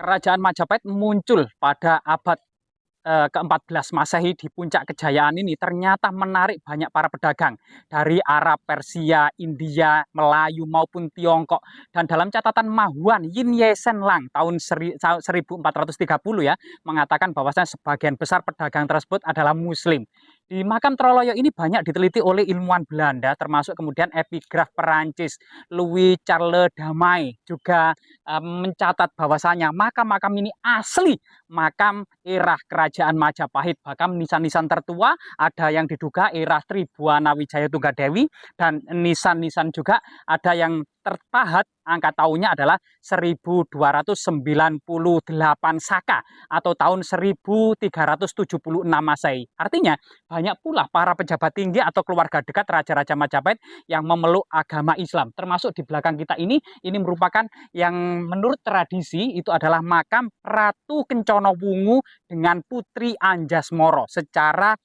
Kerajaan Majapahit muncul pada abad ke-14 Masehi di puncak kejayaan ini ternyata menarik banyak para pedagang dari Arab, Persia, India, Melayu maupun Tiongkok. Dan dalam catatan Mahuan Yin Ye Sen Lang tahun 1430 ya mengatakan bahwasanya sebagian besar pedagang tersebut adalah Muslim. Di makam Troloyo ini banyak diteliti oleh ilmuwan Belanda termasuk kemudian epigraf Perancis Louis Charles Damai juga mencatat bahwasanya makam-makam ini asli makam era kerajaan Majapahit. Bahkan nisan-nisan tertua ada yang diduga era Tribuana Wijaya Tunggadewi dan nisan-nisan juga ada yang terpahat angka tahunnya adalah 1298 Saka atau tahun 1376 Masehi. Artinya banyak pula para pejabat tinggi atau keluarga dekat raja-raja Majapahit yang memeluk agama Islam. Termasuk di belakang kita ini merupakan yang menurut tradisi itu adalah makam Ratu Kencono Wungu dengan Putri Anjasmara secara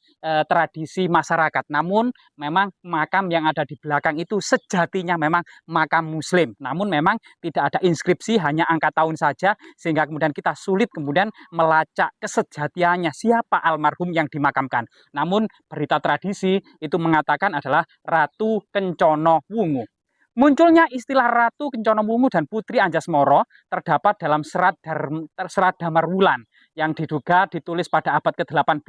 tradisi masyarakat. Namun memang makam yang ada di belakang itu sejatinya memang makam Muslim. Namun memang tidak ada inskripsi, hanya angka tahun saja sehingga kemudian kita sulit kemudian melacak kesejatiannya siapa almarhum yang dimakamkan. Namun berita tradisi itu mengatakan adalah Ratu Kencono Wungu. Munculnya istilah Ratu Kencono Wungu dan Putri Anjasmara terdapat dalam serat Damar Wulan yang diduga ditulis pada abad ke-18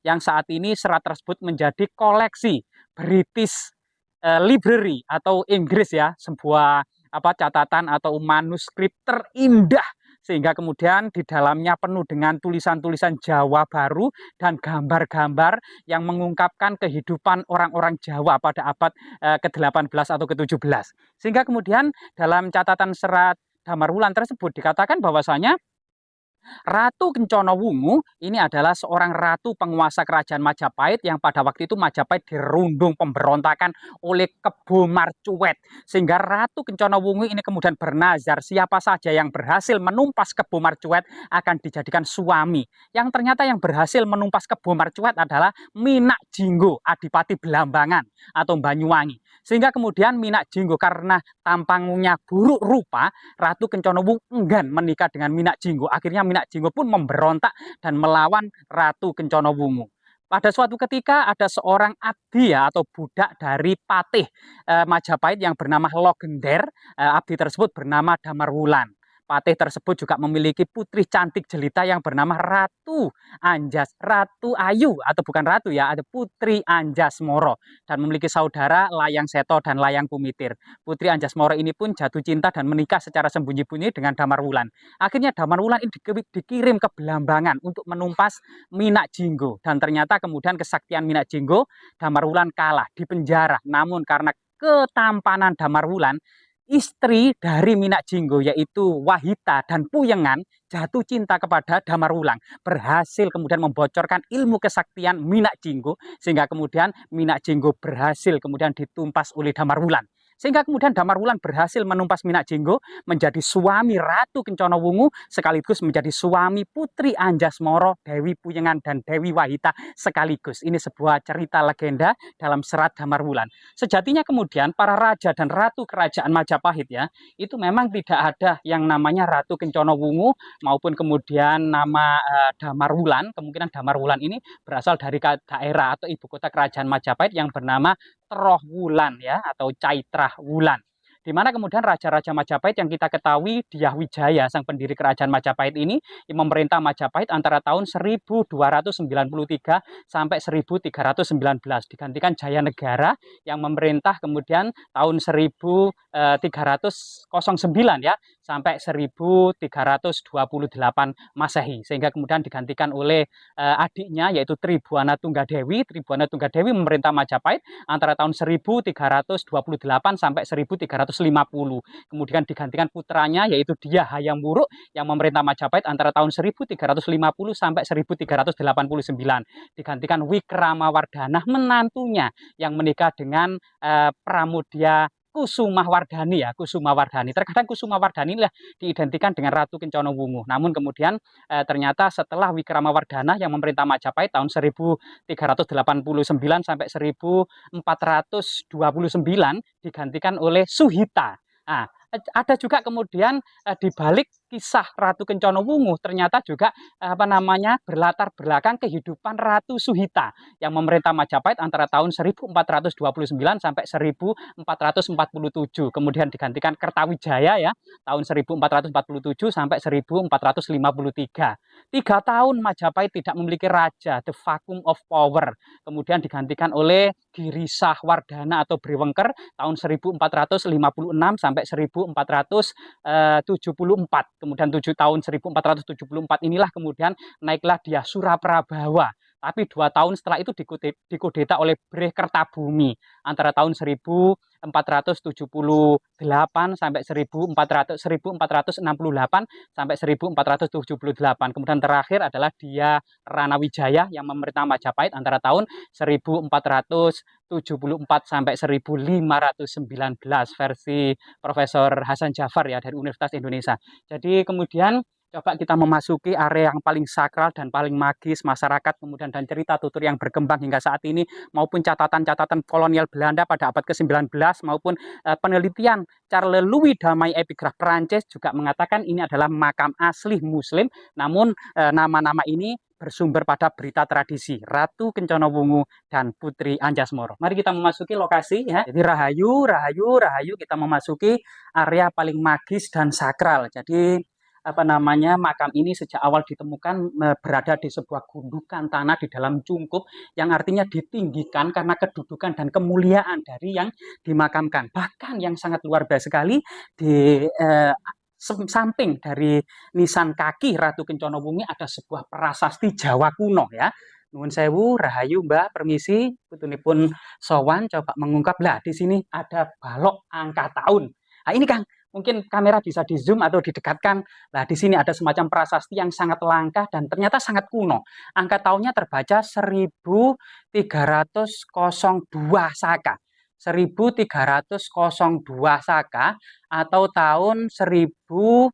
yang saat ini serat tersebut menjadi koleksi British Library atau Inggris ya, sebuah catatan atau manuskrip terindah sehingga kemudian di dalamnya penuh dengan tulisan-tulisan Jawa baru dan gambar-gambar yang mengungkapkan kehidupan orang-orang Jawa pada abad ke-18 atau ke-17. Sehingga kemudian dalam catatan serat Damar Wulan tersebut dikatakan bahwasanya Ratu Kencono Wungu ini adalah seorang ratu penguasa kerajaan Majapahit yang pada waktu itu Majapahit dirundung pemberontakan oleh Kebo Marcuet. Sehingga Ratu Kencono Wungu ini kemudian bernazar siapa saja yang berhasil menumpas Kebo Marcuet akan dijadikan suami. Yang ternyata yang berhasil menumpas Kebo Marcuet adalah Minak Jinggo, Adipati Belambangan atau Banyuwangi. Sehingga kemudian Minak Jinggo karena tampangnya buruk rupa, Ratu Kencono Wungu enggan menikah dengan Minak Jinggo. Akhirnya Minak Jinggo pun memberontak dan melawan Ratu Kencono Wungu. Pada suatu ketika ada seorang abdi ya, atau budak dari Patih Majapahit yang bernama Logender. Abdi tersebut bernama Damar Wulan. Patih tersebut juga memiliki putri cantik jelita yang bernama Ratu Ayu atau bukan Ratu ya, ada Putri Anjasmara dan memiliki saudara Layang Seto dan Layang Kumitir. Putri Anjasmara ini pun jatuh cinta dan menikah secara sembunyi-sembunyi dengan Damar Wulan. Akhirnya Damar Wulan ini dikirim ke Belambangan untuk menumpas Minak Jinggo dan ternyata kemudian kesaktian Minak Jinggo, Damar Wulan kalah di penjara. Namun karena ketampanan Damar Wulan, istri dari Minak Jinggo yaitu Wahita dan Puyengan jatuh cinta kepada Damar Wulan, berhasil kemudian membocorkan ilmu kesaktian Minak Jinggo sehingga kemudian Minak Jinggo berhasil kemudian ditumpas oleh Damar Wulan. Sehingga kemudian Damar Wulan berhasil menumpas Minak Jinggo menjadi suami Ratu Kencono Wungu sekaligus menjadi suami Putri Anjasmara, Dewi Puyengan dan Dewi Wahita sekaligus. Ini sebuah cerita legenda dalam serat Damar Wulan. Sejatinya kemudian para raja dan ratu kerajaan Majapahit ya, itu memang tidak ada yang namanya Ratu Kencono Wungu maupun kemudian nama Damar Wulan. Kemungkinan Damar Wulan ini berasal dari daerah atau ibu kota kerajaan Majapahit yang bernama Troh Wulan ya atau Caitrah Wulan. Di mana kemudian raja-raja Majapahit yang kita ketahui Dyah Wijaya sang pendiri kerajaan Majapahit ini yang memerintah Majapahit antara tahun 1293 sampai 1319 digantikan Jaya Negara yang memerintah kemudian tahun 1309 ya sampai 1328 Masehi sehingga kemudian digantikan oleh adiknya yaitu Tribuana Tunggadewi. Tribuana Tunggadewi memerintah Majapahit antara tahun 1328 sampai 1350. Kemudian digantikan putranya yaitu Dyah Hayam Wuruk yang memerintah Majapahit antara tahun 1350 sampai 1389. Digantikan Wikramawardhana menantunya yang menikah dengan Pramudia Kusumawardhani ya, Kusumawardhani. Terkadang Kusumawardhani lah diidentikan dengan Ratu Kencono Wungu. Namun kemudian ternyata setelah Wikramawardhana yang memerintah Majapahit tahun 1389 sampai 1429 digantikan oleh Suhita. Nah, ada juga kemudian di balik kisah Ratu Kencana Wungu ternyata juga berlatar belakang kehidupan Ratu Suhita yang memerintah Majapahit antara tahun 1429 sampai 1447. Kemudian digantikan Kertawijaya ya tahun 1447 sampai 1453. 3 tahun Majapahit tidak memiliki raja, the vacuum of power. Kemudian digantikan oleh Girisah Wardana atau Brewengker tahun 1456 sampai 1474. Kemudian tahun 1474 inilah kemudian naiklah dia Suraprabawa. Tapi 2 tahun setelah itu dikudeta oleh Breh Kertabumi antara tahun 1478 sampai 1468 sampai 1478. Kemudian terakhir adalah dia Ranawijaya yang memerintah Majapahit antara tahun 1474 sampai 1519 versi Profesor Hasan Jafar ya dari Universitas Indonesia. Jadi kemudian coba kita memasuki area yang paling sakral dan paling magis masyarakat kemudian dan cerita tutur yang berkembang hingga saat ini maupun catatan-catatan kolonial Belanda pada abad ke-19 maupun penelitian Charles Louis Damai epigraf Prancis juga mengatakan ini adalah makam asli Muslim, namun nama-nama ini bersumber pada berita tradisi Ratu Kencana Wungu dan Putri Anjasmara. Mari kita memasuki lokasi ya. Jadi rahayu kita memasuki area paling magis dan sakral. Jadi makam ini sejak awal ditemukan berada di sebuah gundukan tanah di dalam cungkup yang artinya ditinggikan karena kedudukan dan kemuliaan dari yang dimakamkan. Bahkan yang sangat luar biasa sekali di samping dari nisan kaki Ratu Kencana Wungu ada sebuah prasasti Jawa kuno ya. Nuwun sewu, rahayu Mbak, permisi, putunipun sowan coba mengungkap lah di sini ada balok angka tahun. Nah ini Kang, mungkin kamera bisa di zoom atau didekatkan. Nah di sini ada semacam prasasti yang sangat langka dan ternyata sangat kuno. Angka tahunnya terbaca 1302 Saka. 1302 Saka atau tahun 1380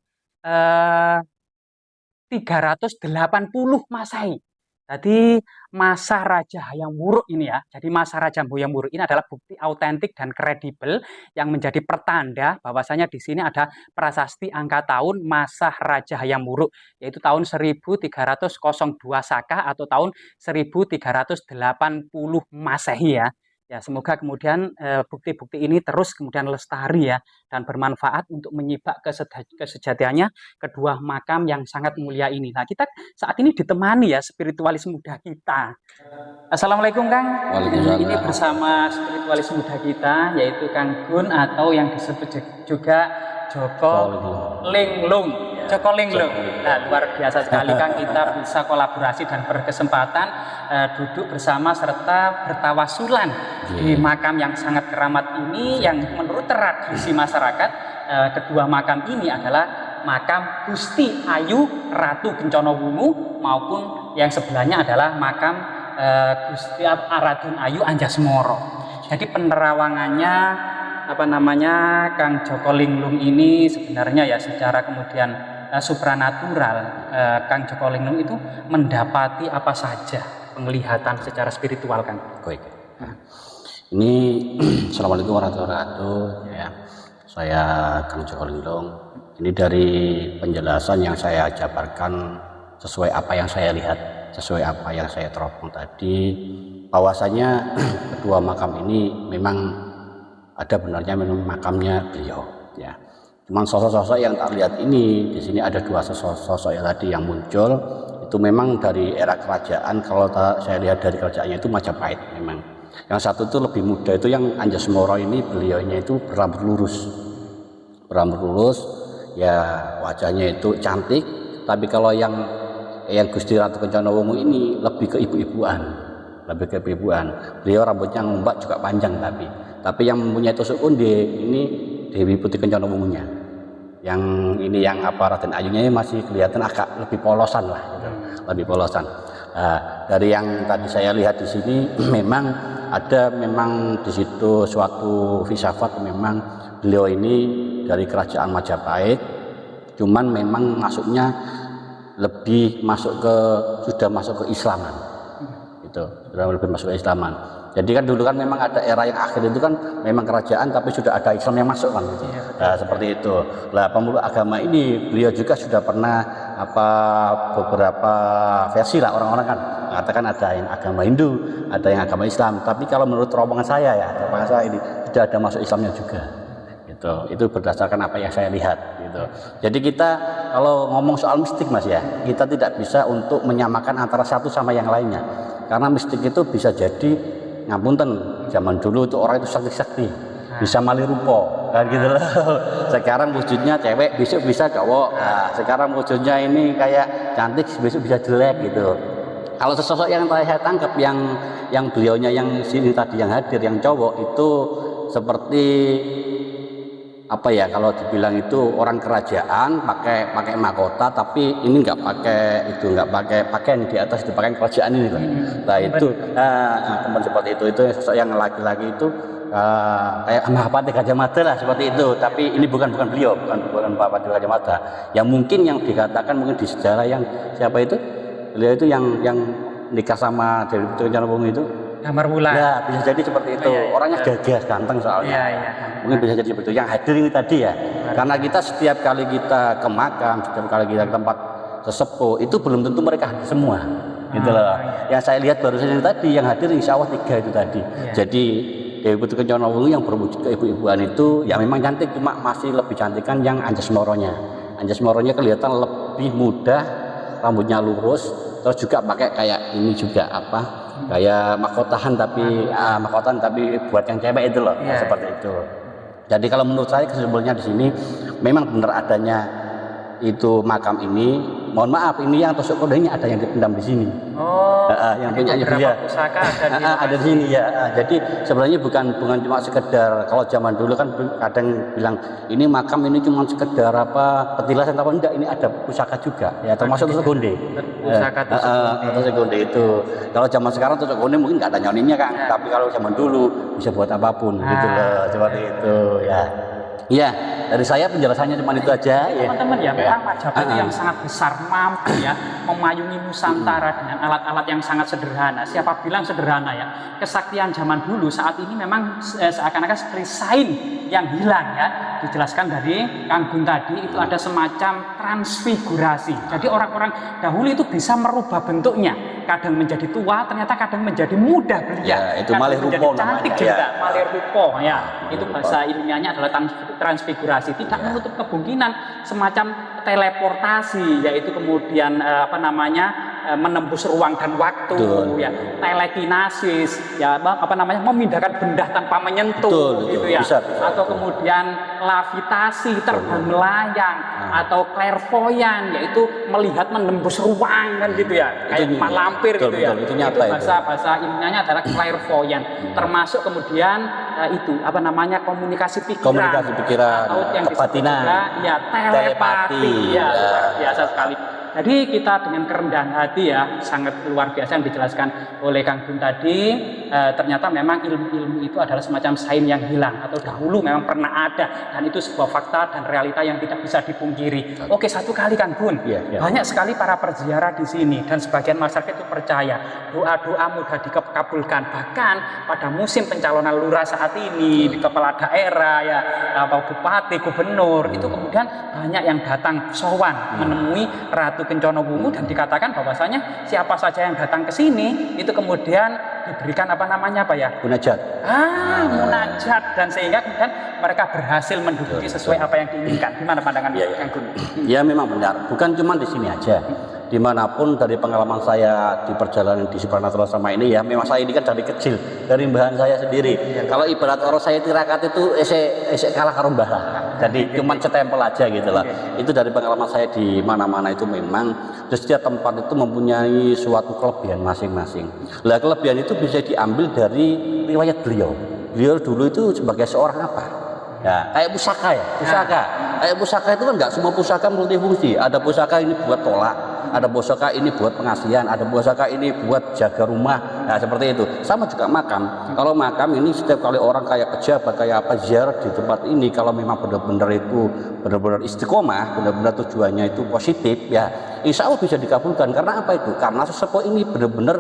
Masehi. Jadi masa Raja Hayam Wuruk ini ya, jadi masa Raja Hayam Wuruk ini adalah bukti autentik dan kredibel yang menjadi pertanda bahwasanya di sini ada prasasti angka tahun masa Raja Hayam Wuruk, yaitu tahun 1302 Saka atau tahun 1380 Masehi ya. Ya, semoga kemudian bukti-bukti ini terus kemudian lestari ya dan bermanfaat untuk menyibak kesejatiannya kedua makam yang sangat mulia ini. Nah, kita saat ini ditemani ya spiritualis muda kita. Assalamualaikum Kang. Ini bersama spiritualis muda kita yaitu Kang Gun atau yang disebut juga Joko Linglung. Joko Linglung. Nah, luar biasa sekali Kang, kita bisa kolaborasi dan berkesempatan duduk bersama serta bertawasulan di makam yang sangat keramat ini yang menurut tradisi masyarakat kedua makam ini adalah makam Gusti Ayu Ratu Kencana Wungu maupun yang sebelahnya adalah makam Gusti Raden Ayu Anjasmara. Jadi penerawangannya Kang Joko Linglung ini sebenarnya ya secara kemudian supranatural, Kang Joko Linglung itu mendapati apa saja penglihatan secara spiritual Kang? Baik. Nah, ini Assalamualaikum warahmatullahi wabarakatuh ya. Saya Kang Joko Linglung. Ini dari penjelasan yang saya jabarkan sesuai apa yang saya lihat, sesuai apa yang saya teropong tadi, bahwasanya kedua makam ini memang ada benarnya memang makamnya beliau ya. Cuman sosok-sosok yang tak lihat ini di sini ada dua sosok yang tadi yang muncul itu memang dari era kerajaan. Kalau saya lihat dari kerajaannya itu Majapahit memang. Yang satu itu lebih muda itu yang Anjasmara ini beliaunya itu berambut lurus ya, wajahnya itu cantik. Tapi kalau yang Gusti Ratu Kencana Wungu ini lebih ke ibu-ibuan, beliau rambutnya ngumbak juga panjang tapi yang mempunyai tusuk konde ini Dewi Putri Kencana Wungunya. Yang ini yang Raden Ayunya masih kelihatan agak lebih polosan lah gitu. Lebih polosan. Dari yang tadi saya lihat di sini memang ada di situ suatu filsafat memang beliau ini dari kerajaan Majapahit, cuman memang masuknya lebih sudah masuk ke Islaman. Itu sudah lebih masuk ke Islaman. Jadi kan dulu kan memang ada era yang akhir itu kan memang kerajaan tapi sudah ada Islam yang masuk kan gitu. Nah, seperti itu. Lah pemeluk agama ini beliau juga sudah pernah beberapa versi lah orang-orang kan mengatakan ada yang agama Hindu, ada yang agama Islam. Tapi kalau menurut rombongan saya ini tidak ada masuk Islamnya juga. Gitu. Itu berdasarkan apa yang saya lihat gitu. Jadi kita kalau ngomong soal mistik Mas ya, kita tidak bisa untuk menyamakan antara satu sama yang lainnya. Karena mistik itu bisa jadi ngapunten, zaman dulu itu orang itu sakti-sakti, bisa mali rupa kan gitu loh. Sekarang wujudnya cewek, besok bisa cowok. Nah, sekarang wujudnya ini kayak cantik, besok bisa jelek gitu. Kalau sosok yang saya tangkap yang beliaunya yang sini tadi yang hadir yang cowok itu seperti apa ya, kalau dibilang itu orang kerajaan pakai mahkota, tapi ini nggak pakai pakaian di atas, itu pakai kerajaan ini lah. Nah itu teman seperti itu sosok yang laki-laki itu kayak Mahapati Gajah Mada lah seperti itu. Tapi ini bukan beliau, bukan Mahapati Gajah Mada. Yang mungkin yang dikatakan mungkin di sejarah yang siapa itu, beliau itu yang nikah sama Dewi Putri Kencana itu. Damar Wulan. Ya bisa jadi seperti itu. Orangnya gagah, ganteng soalnya. Mungkin bisa jadi seperti itu. Yang hadir ini tadi ya. Karena kita setiap kali kita ke makam, setiap kali kita ke tempat sesepuh, itu belum tentu mereka hadir semua. Gitu loh. Yang saya lihat barusan ini tadi, yang hadir insya Allah 3 itu tadi. Jadi Dewi Putri Kencana yang berwujud keibu-ibuan itu ya memang cantik, cuma masih lebih cantikan yang Anjas Moronya. Anjas Moronya kelihatan lebih muda, rambutnya lurus, terus juga pakai kayak ini juga kayak mahkotahan tapi buat yang cewek itu loh, seperti itu. Jadi kalau menurut saya kesimpulannya di sini memang benar adanya itu makam ini. Mohon maaf, ini yang tusuk kode ini ada yang dipendam di sini. Yang punya dia ada di sini ya. Jadi sebenarnya bukan cuma sekedar, kalau zaman dulu kan kadang bilang ini makam ini cuma sekedar petilasan atau enggak, ini ada pusaka juga ya, termasuk tusuk konde. Tusuk konde itu. Kalau zaman sekarang tusuk konde mungkin nggak ada nyoninya kan, tapi kalau zaman dulu bisa buat apapun gitu loh, seperti itu ya. Iya, dari saya penjelasannya cuma itu aja. Teman-teman ya, memang Majapahit yang sangat besar, mampu ya memayungi Nusantara dengan alat-alat yang sangat sederhana. Siapa bilang sederhana ya? Kesaktian zaman dulu saat ini memang seakan-akan seperti sains yang hilang ya. Dijelaskan dari Kang Gun tadi itu ada semacam transfigurasi. Jadi orang-orang dahulu itu bisa merubah bentuknya. Kadang menjadi tua, ternyata kadang menjadi muda belia. Ya, itu malih rupo namanya. Cantik juga, malih rupo ya. Itu bahasa ilmiahnya adalah transfigurasi. Tidak menutup kemungkinan semacam teleportasi, yaitu kemudian menembus ruang dan waktu. Ya, telekinesis, ya memindahkan benda tanpa menyentuh, gitu ya. Bisa. Atau kemudian lavitasi, terbang melayang, atau clairvoyant, yaitu melihat menembus ruang kan gitu ya, kayak malampir gitu ya. Itu bahasa ilmiahnya adalah clairvoyant. Termasuk kemudian komunikasi pikiran. Atau yang kebatinan, ya telepati. Ya, biasa sekali. Jadi kita dengan kerendahan hati ya, sangat luar biasa yang dijelaskan oleh Kang Gun tadi. Ternyata memang ilmu-ilmu itu adalah semacam sains yang hilang, atau dahulu memang pernah ada, dan itu sebuah fakta dan realita yang tidak bisa dipungkiri. Oke, satu kali Kang Gun, banyak sekali para perziarah di sini dan sebagian masyarakat itu percaya doa-doa mudah dikabulkan. Bahkan pada musim pencalonan lurah saat ini, di kepala daerah ya, atau bupati, gubernur, itu kemudian banyak yang datang sowan menemui Ratu Kencana Wungu, dan dikatakan bahwasanya siapa saja yang datang ke sini itu kemudian diberikan munajat. Munajat, dan sehingga kemudian mereka berhasil menduduki sesuai apa yang diinginkan. Gimana pandangan Kang Gun? Ya memang benar, bukan cuma di sini aja. Dimanapun dari pengalaman saya di perjalanan di Supranatural sama ini ya, memang saya ini kan dari kecil, dari bahan saya sendiri. Kalau ibarat orang saya tirakat itu esek kalah karo mbah lah. Jadi cuma setempel aja gitu lah. Itu dari pengalaman saya di mana-mana itu memang setiap tempat itu mempunyai suatu kelebihan masing-masing. Lah kelebihan itu bisa diambil dari riwayat beliau. Beliau dulu itu sebagai seorang apa? Ya, kayak pusaka ya, pusaka. Kayak pusaka itu kan nggak semua pusaka multifungsi. Ada pusaka ini buat tolak, ada pusaka ini buat pengasihan, ada pusaka ini buat jaga rumah. Nah seperti itu. Sama juga makam. Kalau makam ini setiap kali orang kayak pejabat, kayak apa ziarah di tempat ini, kalau memang benar-benar itu benar-benar istiqomah, benar-benar tujuannya itu positif, ya insya Allah bisa dikabulkan. Karena apa itu? Karena sesepuh ini benar-benar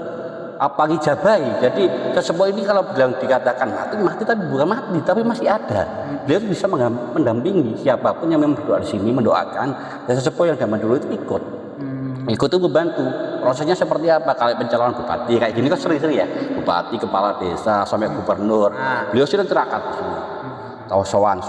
apa ngijabai. Jadi sesepuh ini kalau bilang dikatakan mati tapi bukan mati, tapi masih ada. Beliau bisa mendampingi siapapun yang memang berdoa di sini, mendoakan. Dan sesepuh yang zaman dulu itu ikut itu membantu. Prosesnya seperti apa? Kalau pencalonan bupati kayak gini kan sering-sering ya, bupati, kepala desa sampai gubernur, beliau sering terakat di sini. Tahu sowan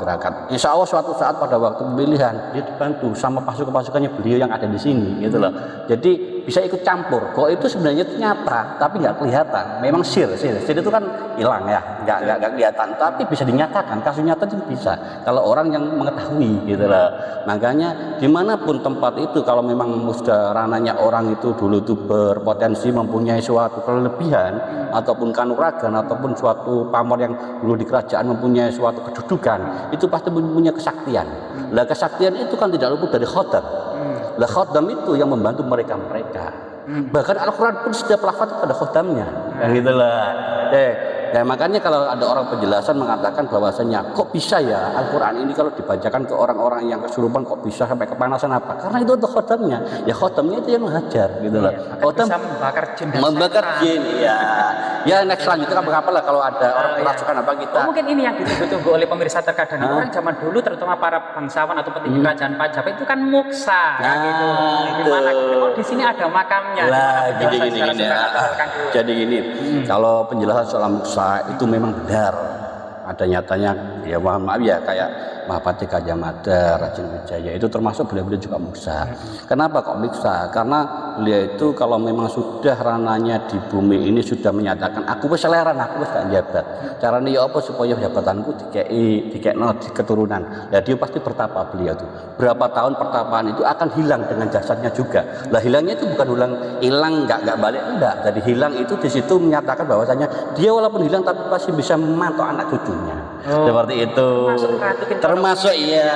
terakat. Insya Allah suatu saat pada waktu pemilihan dia dibantu sama pasukannya beliau yang ada di sini, gitu loh. Jadi bisa ikut campur. Kok itu sebenarnya itu nyata, tapi nggak kelihatan. Memang sir itu kan hilang ya, nggak kelihatan, tapi bisa dinyatakan. Kasus nyata itu bisa. Kalau orang yang mengetahui, gitu loh. Makanya dimanapun tempat itu, kalau memang sudah ranahnya orang itu dulu itu berpotensi mempunyai suatu kelebihan ataupun kanuragan ataupun suatu pamor yang dulu di kerajaan mempunyai suatu kedudukan, itu pasti punya kesaktian. Lah kesaktian itu kan tidak luput dari khotam. Lah khotam itu yang membantu mereka. Bahkan Al-Quran pun setiap lafaz itu ada khotamnya, gitu lah. Ya makanya kalau ada orang penjelasan mengatakan bahwasanya kok bisa ya Al-Quran ini kalau dibacakan ke orang-orang yang kesurupan kok bisa sampai kepanasan apa? Karena itu untuk khotamnya. Ya khotamnya itu yang mengajar, gitu loh. Khotam bisa membakar jin, ya. Ya next selanjutnya apa lah kalau ada orang kerasukan apa kita. Mungkin ini yang ditunggu-tunggu oleh pemirsa terkadang. Orang zaman dulu terutama para bangsawan atau petinggi kerajaan Majapahit itu kan muksa, gitu. Gimana? Oh, di sini ada makamnya. Lah, gini. Jadi gini, kalau penjelasan soal muksa itu memang benar, ada nyatanya. Ya mohon maaf ya, kayak Mahapati Gajah Mada, Raden Wijaya itu termasuk beliau juga muksa. Kenapa kok muksa? Karena beliau itu kalau memang sudah ranahnya di bumi ini sudah menyatakan aku wis seleran, aku wis gak jabat. Caranya ya apa supaya jabatanku dikekno di keturunan. Ya dia pasti bertapa beliau itu. Berapa tahun pertapaan itu akan hilang dengan jasadnya juga. Lah hilangnya itu bukan hilang nggak balik, enggak. Jadi hilang itu di situ menyatakan bahwasanya dia walaupun hilang tapi pasti bisa memantau anak cucunya. Seperti itu. Termasuk iya.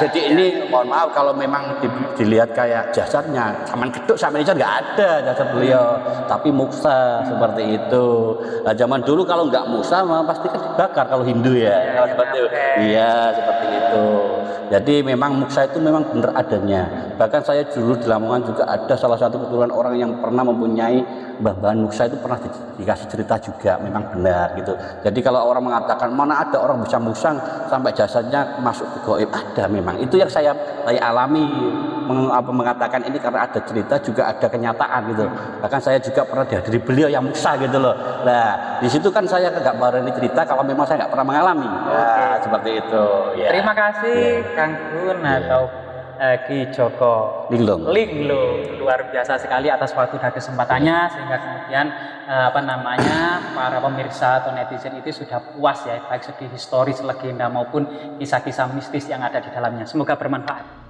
Jadi ini mohon maaf kalau memang dilihat kayak jasadnya zaman geduk sama ini nggak ada jasad beliau, tapi muksa seperti itu. Nah, zaman dulu kalau nggak muksa pasti kan dibakar kalau Hindu ya. Seperti itu. Iya, seperti itu. Jadi memang muksa itu memang benar adanya. Bahkan saya dulu di Lamongan juga ada salah satu keturunan orang yang pernah mempunyai mbah-mbahan muksa itu pernah dikasih cerita juga, memang benar gitu. Jadi kalau orang mengatakan mana ada orang bisa musang sampai jasadnya masuk ke gaib, ada memang. Itu yang saya alami, mengatakan ini karena ada cerita juga ada kenyataan gitu. Bahkan saya juga pernah dihadiri beliau yang muksa gitu loh. Nah di situ kan saya nggak berani cerita kalau memang saya nggak pernah mengalami. Ya, seperti itu. Ya. Terima kasih Kang Gun atau Ki Joko Linglung, luar biasa sekali atas waktu dan kesempatannya sehingga kemudian para pemirsa atau netizen itu sudah puas ya, baik segi historis, legenda maupun kisah-kisah mistis yang ada di dalamnya. Semoga bermanfaat.